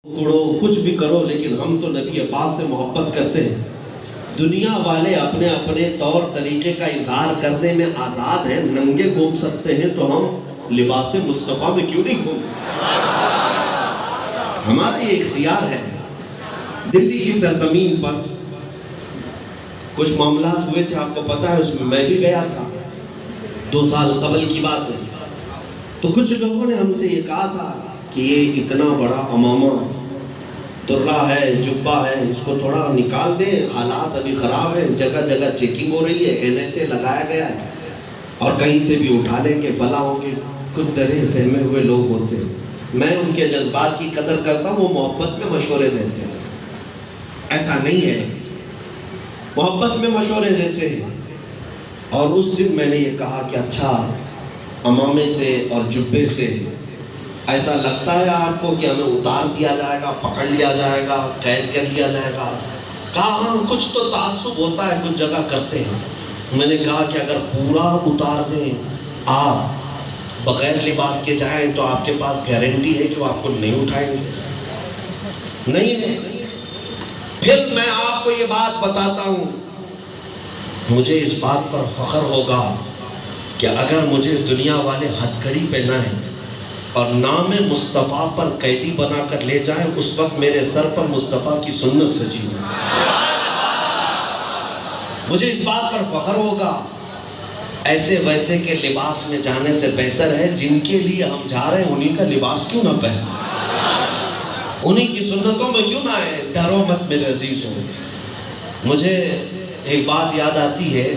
اڑو کچھ بھی کرو، لیکن ہم تو نبی پاک سے محبت کرتے ہیں۔ دنیا والے اپنے اپنے طور طریقے کا اظہار کرنے میں آزاد ہیں، ننگے گھوم سکتے ہیں، تو ہم لباس مصطفیٰ میں کیوں نہیں گھوم سکتے؟ ہمارا یہ اختیار ہے۔ دلی کی سرزمین پر کچھ معاملات ہوئے تھے، آپ کو پتہ ہے، اس میں میں بھی گیا تھا، 2 سال قبل کی بات ہے۔ تو کچھ لوگوں نے ہم سے یہ کہا تھا کہ یہ اتنا بڑا امامہ درہ ہے، جبہ ہے، اس کو تھوڑا نکال دیں، حالات ابھی خراب ہیں، جگہ جگہ چیکنگ ہو رہی ہے، NSA لگایا گیا ہے، اور کہیں سے بھی اٹھا لیں گے، فلاں ہوں گے۔ کچھ ڈرے سہمے ہوئے لوگ ہوتے ہیں، میں ان کے جذبات کی قدر کرتا ہوں، وہ محبت میں مشورے دیتے ہیں، ایسا نہیں ہے، محبت میں مشورے دیتے ہیں۔ اور اس دن میں نے یہ کہا کہ اچھا، امامے سے اور جبے سے ایسا لگتا ہے آپ کو کہ ہمیں اتار دیا جائے گا، پکڑ لیا جائے گا، قید کر لیا جائے گا؟ کہا ہاں، کچھ تو تعصب ہوتا ہے، کچھ جگہ کرتے ہیں۔ میں نے کہا کہ اگر پورا اتار دیں، آپ بغیر لباس کے جائیں، تو آپ کے پاس گارنٹی ہے کہ وہ آپ کو نہیں اٹھائیں گے؟ نہیں ہے۔ پھر میں آپ کو یہ بات بتاتا ہوں، مجھے اس بات پر فخر ہوگا کہ اگر مجھے دنیا والے ہتھکڑی پہنائیں اور نام مصطفیٰ پر قیدی بنا کر لے جائیں، اس وقت میرے سر پر مصطفیٰ کی سنت سجی ہوئی، مجھے اس بات پر فخر ہوگا۔ ایسے ویسے کے لباس میں جانے سے بہتر ہے جن کے لیے ہم جا رہے ہیں انہی کا لباس کیوں نہ پہنیں، انہی کی سنتوں میں کیوں نہ آئے۔ ڈرو مت میرے عزیزوں۔ مجھے ایک بات یاد آتی ہے،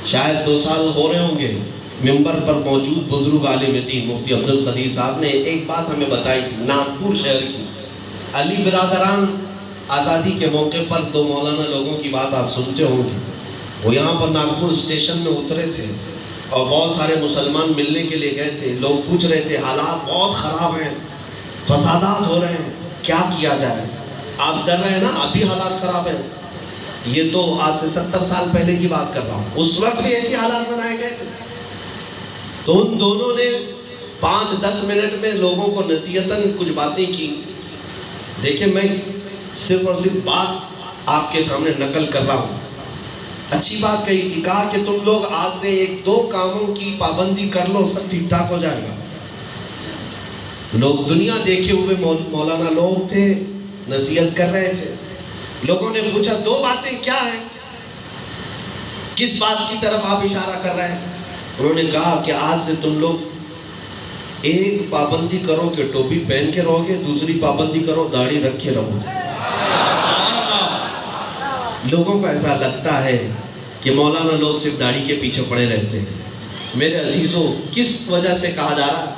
شاید 2 سال ہو رہے ہوں گے، ممبر پر موجود بزرگ عالم دین مفتی عبد القدیر صاحب نے ایک بات ہمیں بتائی تھی، ناگپور شہر کی۔ علی برادران آزادی کے موقع پر 2 مولانا لوگوں کی بات آپ سنتے ہوں گے، وہ یہاں پر ناگپور اسٹیشن میں اترے تھے اور بہت سارے مسلمان ملنے کے لیے گئے تھے۔ لوگ پوچھ رہے تھے حالات بہت خراب ہیں، فسادات ہو رہے ہیں، کیا کیا جائے؟ آپ ڈر رہے ہیں نا، ابھی حالات خراب ہیں، یہ تو آج سے 70 سال پہلے کی بات کر رہا ہوں، اس وقت بھی ایسی حالات بنائے گئے تھے۔ تو ان دونوں نے 5-10 منٹ میں لوگوں کو نصیحتاً کچھ باتیں کی۔ دیکھیں، میں صرف اور صرف بات آپ کے سامنے نقل کر رہا ہوں۔ اچھی بات کہی تھی، کہا کہ تم لوگ آج سے 1-2 کاموں کی پابندی کر لو، سب ٹھیک ٹھاک ہو جائے گا۔ لوگ دنیا دیکھے ہوئے مولانا لوگ تھے، نصیحت کر رہے تھے۔ لوگوں نے پوچھا 2 باتیں کیا ہیں، کس بات کی طرف آپ اشارہ کر رہے ہیں؟ انہوں نے کہا کہ آج سے تم لوگ ایک پابندی کرو کہ ٹوپی پہن کے رہو گے، دوسری پابندی کرو داڑھی رکھ کے رہو گے۔ لوگوں کو ایسا لگتا ہے کہ مولانا لوگ صرف داڑھی کے پیچھے پڑے رہتے ہیں۔ میرے عزیزوں، کس وجہ سے کہا جا رہا ہے؟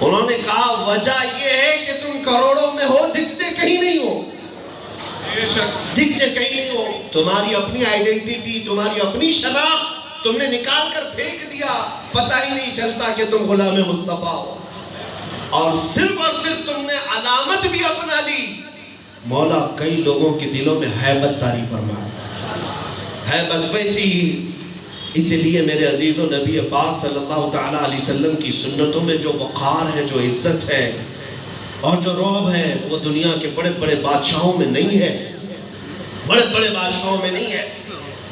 انہوں نے کہا وجہ یہ ہے کہ تم کروڑوں میں ہو، دکھتے کہیں نہیں ہو، دکھتے کہیں نہیں ہو، تمہاری اپنی آئیڈینٹی، تمہاری اپنی شناخت تم نے نکال کر پھینک دیا، پتہ ہی نہیں چلتا کہ تم غلام مصطفیٰ ہو، اور صرف تم نے علامت بھی اپنا لی۔ مولا کئی لوگوں کے دلوں میں ہیبت طاری فرمایا، ہیبت ویسی ہی۔ اس لیے میرے عزیزوں، نبی پاک صلی اللہ تعالیٰ علیہ وسلم کی سنتوں میں جو وقار ہے، جو عزت ہے اور جو رعب ہے، وہ دنیا کے بڑے بڑے بادشاہوں میں نہیں ہے، بڑے بڑے بادشاہوں میں نہیں ہے۔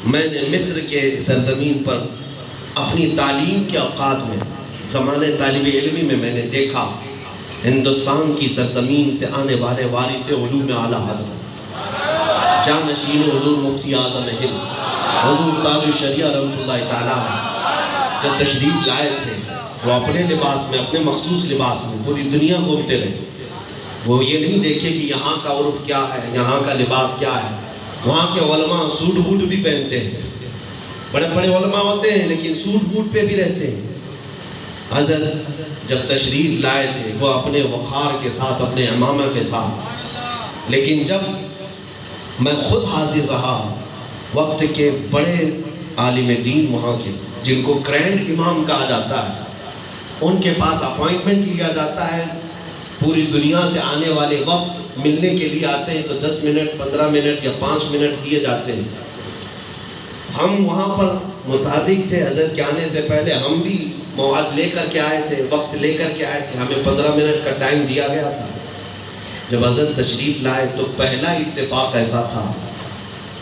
میں نے مصر کے سرزمین پر اپنی تعلیم کے اوقات میں، زمانے طالب علمی میں نے دیکھا، ہندوستان کی سرزمین سے آنے والے وارث علوم اعلیٰ حضرت جانشین حضور مفتی اعظم ہند حضور تاج الشریعہ رحمۃ اللہ تعالیٰ جب تشریف لائے تھے، وہ اپنے لباس میں، اپنے مخصوص لباس میں پوری دنیا گھومتے رہے۔ وہ یہ نہیں دیکھے کہ یہاں کا عرف کیا ہے، یہاں کا لباس کیا ہے۔ وہاں کے علماء سوٹ بوٹ بھی پہنتے ہیں، بڑے بڑے علماء ہوتے ہیں لیکن سوٹ بوٹ پہ بھی رہتے ہیں۔ حضرت جب تشریف لائے تھے، وہ اپنے وقار کے ساتھ، اپنے امامہ کے ساتھ، لیکن جب میں خود حاضر رہا، وقت کے بڑے عالم دین وہاں کے، جن کو گرینڈ امام کہا جاتا ہے، ان کے پاس اپوائنٹمنٹ لیا جاتا ہے، پوری دنیا سے آنے والے وفد ملنے کے لیے آتے ہیں، تو 10 منٹ 15 منٹ یا 5 منٹ دیے جاتے ہیں۔ ہم وہاں پر متحرک تھے، حضرت کے آنے سے پہلے ہم بھی موعد لے کر کے آئے تھے، وقت لے کر کے آئے تھے، ہمیں 15 منٹ کا ٹائم دیا گیا تھا۔ جب حضرت تشریف لائے تو پہلا اتفاق ایسا تھا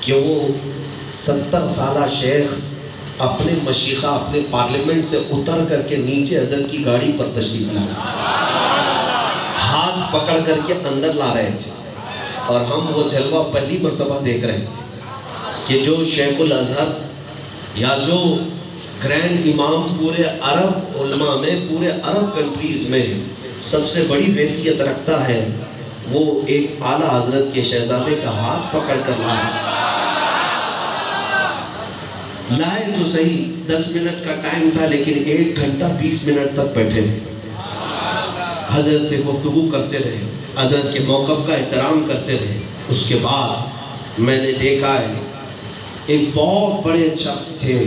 کہ وہ 70 سالہ شیخ اپنے مشیخہ اپنے پارلیمنٹ سے اتر کر کے نیچے حضرت کی گاڑی پر تشریف لائے، ہاتھ پکڑ کر کے اندر لا رہے تھے، اور ہم وہ جلوہ پہلی مرتبہ دیکھ رہے تھے کہ جو شیخ الازہر یا جو گرینڈ امام پورے عرب علماء میں، پورے عرب کنٹریز میں سب سے بڑی حیثیت رکھتا ہے، وہ ایک اعلیٰ حضرت کے شہزادے کا ہاتھ پکڑ کر لائے تو صحیح 10 منٹ کا ٹائم تھا، لیکن 1 گھنٹہ 20 منٹ تک بیٹھے رہے، حضرت سے گفتگو کرتے رہے، حضرت کے موقف کا احترام کرتے رہے۔ اس کے بعد میں نے دیکھا ہے ایک بہت بڑے شخص تھے،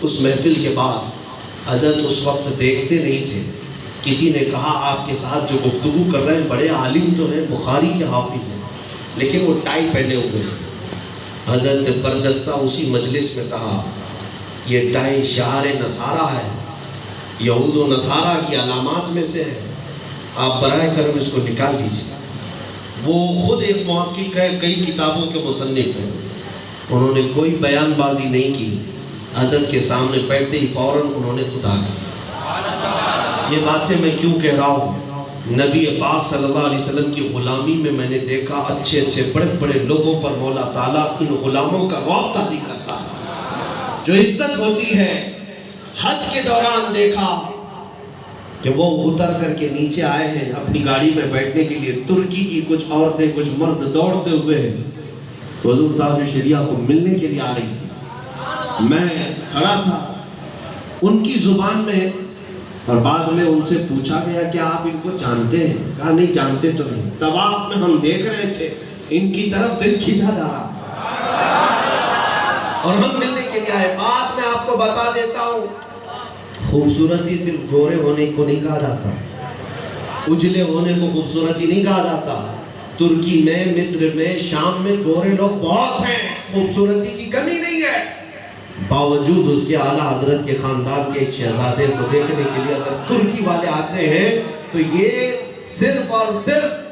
اس محفل کے بعد حضرت اس وقت دیکھتے نہیں تھے، کسی نے کہا آپ کے ساتھ جو گفتگو کر رہے ہیں بڑے عالم تو ہیں، بخاری کے حافظ ہیں، لیکن وہ ٹائی پہنے ہوئے ہیں۔ حضرت نے برجستہ اسی مجلس میں کہا یہ ٹائی شعار نصارہ ہے، یہود و نصارہ کی علامات میں سے ہے، آپ برائے کرم اس کو نکال دیجیے۔ وہ خود ایک محقق ہے، کئی کتابوں کے مصنف ہیں، انہوں نے کوئی بیان بازی نہیں کی، حضرت کے سامنے بیٹھتے ہی فوراً انہوں نے اتار دیا۔ یہ باتیں میں کیوں کہہ رہا ہوں؟ نبی پاک صلی اللہ علیہ وسلم کی غلامی میں میں نے دیکھا اچھے اچھے بڑے بڑے لوگوں پر مولا تعالیٰ ان غلاموں کا رعب طاری کرتا ہے، جو عزت ہوتی ہے۔ حج کے دوران دیکھا کہ وہ اتر کر کے نیچے آئے ہیں اپنی گاڑی میں بیٹھنے کے لیے، ترکی کی کچھ عورتیں کچھ مرد دوڑتے ہوئے ہیں، تو حضور تاج الشریعہ کو ملنے کے لیے آ رہی تھی، میں کھڑا تھا ان کی زبان میں، اور بعد میں ان سے پوچھا گیا کہ آپ ان کو جانتے ہیں؟ کہا نہیں جانتے تو نہیں، طواف میں ہم دیکھ رہے تھے ان کی طرف دل کھینچا جا رہا اور ہم ملنے کے لیے آئے۔ بات میں آپ کو بتا دیتا ہوں، خوبصورتی صرف گورے ہونے کو نہیں کہا جاتا، اجلے ہونے کو خوبصورتی نہیں کہا جاتا۔ ترکی میں، مصر میں، شام میں گورے لوگ بہت ہیں، خوبصورتی کی کمی نہیں ہے، باوجود اس کے اعلیٰ حضرت کے خاندان کے ایک شہزادے کو دیکھنے کے لیے اگر ترکی والے آتے ہیں تو یہ صرف اور صرف